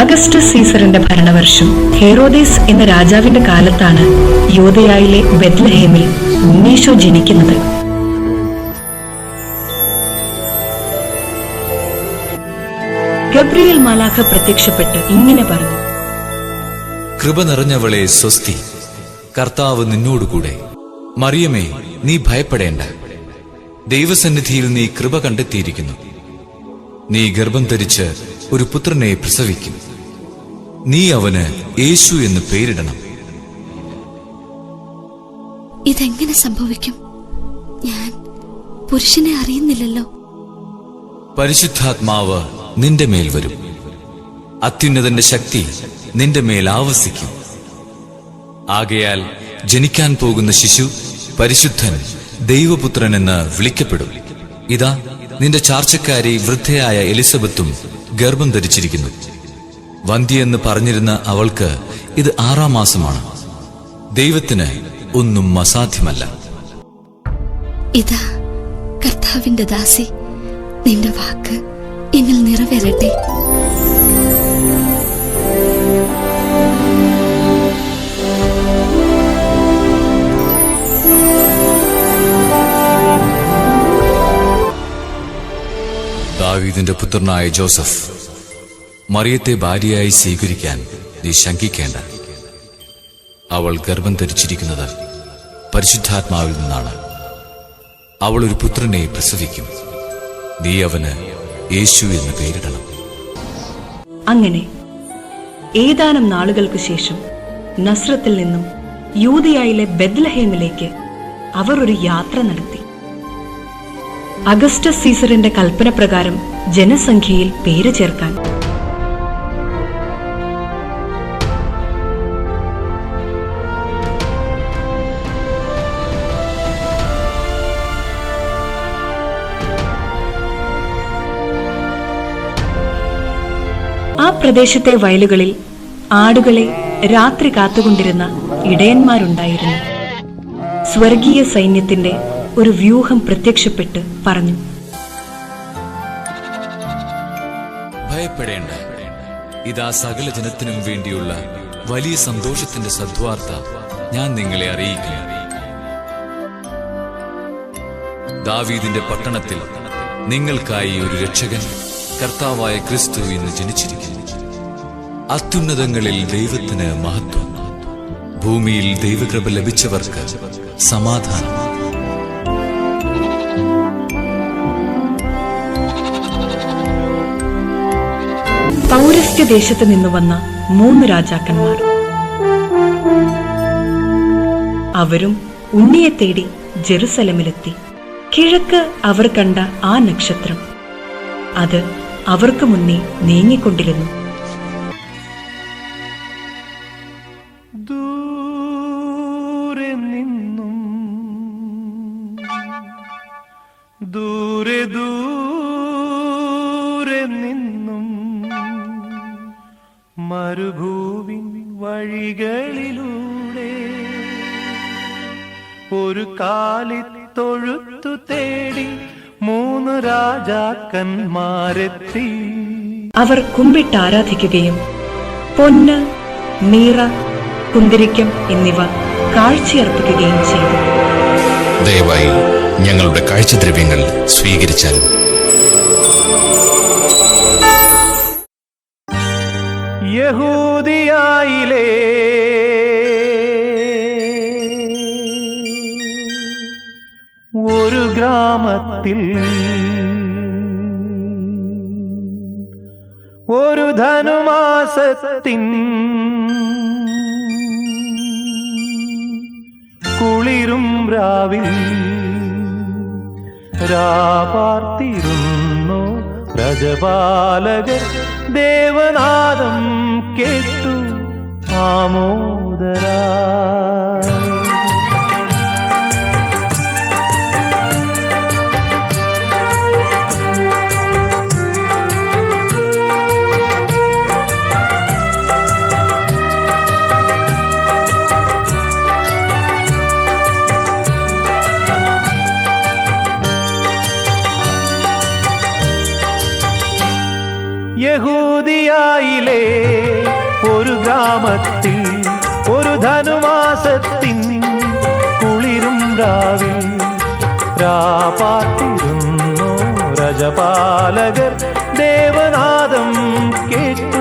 Augustus സീസറിന്റെ ഭരണവർഷം ഹെറോദേസ് എന്ന രാജാവിന്റെ കാലത്താണ് യൂദയായിലെ ബെത്ലഹേമിൽ ഉണ്ണീശോ ജനിക്കുന്നത്. ഗബ്രിയേൽ മാലാഖ പ്രത്യക്ഷപ്പെട്ട് ഇങ്ങനെ പറഞ്ഞു: കൃപ നിറഞ്ഞവളെ സ്വസ്തി, കർത്താവ് നിന്നോടുകൂടെ. മറിയമേ, നീ ഭയപ്പെടേണ്ട. ദൈവസന്നിധിയിൽ നീ കൃപ കണ്ടെത്തിയിരിക്കുന്നു. നീ ഗർഭം ധരിച്ച് ഒരു പുത്രനെ പ്രസവിക്കും. നീ അവന് യേശു എന്ന് പേരിടണം. ഇതെങ്ങനെ സംഭവിക്കും? ഞാൻ പുരുഷനെ അറിയുന്നില്ലല്ലോ. പരിശുദ്ധാത്മാവ് നിന്റെ മേൽ വരും. അത്യുന്നതന്റെ ശക്തി നിന്റെ മേൽ ആവസിക്കും. ആകയാൽ ജനിക്കാൻ പോകുന്ന ശിശു പരിശുദ്ധൻ, ദൈവപുത്രൻ എന്ന് വിളിക്കപ്പെടും. ഇതാ, നിന്റെ ചാർച്ചക്കാരി വൃദ്ധയായ എലിസബത്തും ഗർഭം ധരിച്ചിരിക്കുന്നു. വന്ധ്യയെന്ന് പറഞ്ഞിരുന്ന അവൾക്ക് ഇത് 6-ാം മാസമാണ്. ദൈവത്തിന് ഒന്നും അസാധ്യമല്ല. ഇതാ കർത്താവിന്റെ ദാസി, നിന്റെ വാക്ക് എന്നിൽ നിറവേറട്ടെ. ദാവീദിന്റെ പുത്രനായ ജോസഫ്, മറിയത്തെ ഭാര്യയായി സ്വീകരിക്കാൻ നീ ശങ്കിക്കേണ്ട. അവൾ ഗർഭം ധരിച്ചിരിക്കുന്നത് പരിശുദ്ധാത്മാവിൽ നിന്നാണ്. അവൾ ഒരു പുത്രനെ പ്രസവിക്കും. നീ അവന് യേശു എന്ന് പേരിടണം. അങ്ങനെ ഏതാനും നാളുകൾക്ക് ശേഷം നസ്രത്തിൽ നിന്നും യൂദയായിലെ ബെത്ലഹേമിലേക്ക് അവർ ഒരു യാത്ര നടത്തി. അഗസ്റ്റസ് സീസറിന്റെ കൽപ്പന പ്രകാരം ജനസംഖ്യയിൽ പേര് ചേർക്കാൻ. ആ പ്രദേശത്തെ വയലുകളിൽ ആടുകളെ രാത്രി കാത്തുകൊണ്ടിരുന്ന ഇടയന്മാരുണ്ടായിരുന്നു. സ്വർഗീയ സൈന്യത്തിന്റെ ഒരു വ്യൂഹം പ്രത്യക്ഷപ്പെട്ട് പറഞ്ഞു: ഭയപ്പെടേണ്ട. ഇതാ, സകല ജനത്തിനും വേണ്ടിയുള്ള വലിയ സന്തോഷത്തിന്റെ സദ്വാർത്ത ഞാൻ നിങ്ങളെ അറിയിക്കുന്നു. ദാവീദിന്റെ പട്ടണത്തിൽ നിങ്ങൾക്കായി ഒരു രക്ഷകൻ, കർത്താവായ ക്രിസ്തു ഇന്ന് ജനിച്ചിരിക്കുന്നു. അത്യുന്നതങ്ങളിൽ ദൈവത്തിന് മഹത്വം, ഭൂമിയിൽ ദൈവകൃപ ലഭിച്ചവർക്ക് സമാധാനം. പൗരസ്ത്യ ദേശത്ത് നിന്ന് വന്ന 3 രാജാക്കന്മാർ. അവരും ഉണ്ണിയെ തേടി ജെറുസലമിലെത്തി. കിഴക്ക് അവർ കണ്ട ആ നക്ഷത്രം, അത് അവർക്ക് മുന്നേ നീങ്ങിക്കൊണ്ടിരുന്നു. ദൂരെ നിന്നും ദൂരെ ദൂരെ നിന്നും മരുഭൂവിൻ വഴികളിലൂടെ ഒരു കാലിത്തൊഴുത്തു തേടി 3 രാജാക്കന്മാരെത്തി. അവർ കുമ്പിട്ട് ആരാധിക്കുകയും പൊന്ന്, മീറ, കുന്തിരിക്കം എന്നിവ കാഴ്ചയർപ്പിക്കുകയും ചെയ്തു. ദയവായി ഞങ്ങളുടെ കാഴ്ചദ്രവ്യങ്ങൾ സ്വീകരിച്ചാലും. യഹൂദിയായിലെ ഒരു ഗ്രാമത്തിൽ ഒരു ധനുമാസത്തിൻ കുളിരും രാവിൽ രാപാർത്തിരുന്നു രജപാലകർ. ദേവനാദം കേട്ടു ആമോദരാ. യഹൂദിയായിലെ ഒരു ഗ്രാമത്തിൽ ഒരു ധനുമാസത്തിൻ കുളിരും രാവിൽ രാപാർത്തിരുന്നു രജപാലകർ ദേവനാദം കേട്ടു.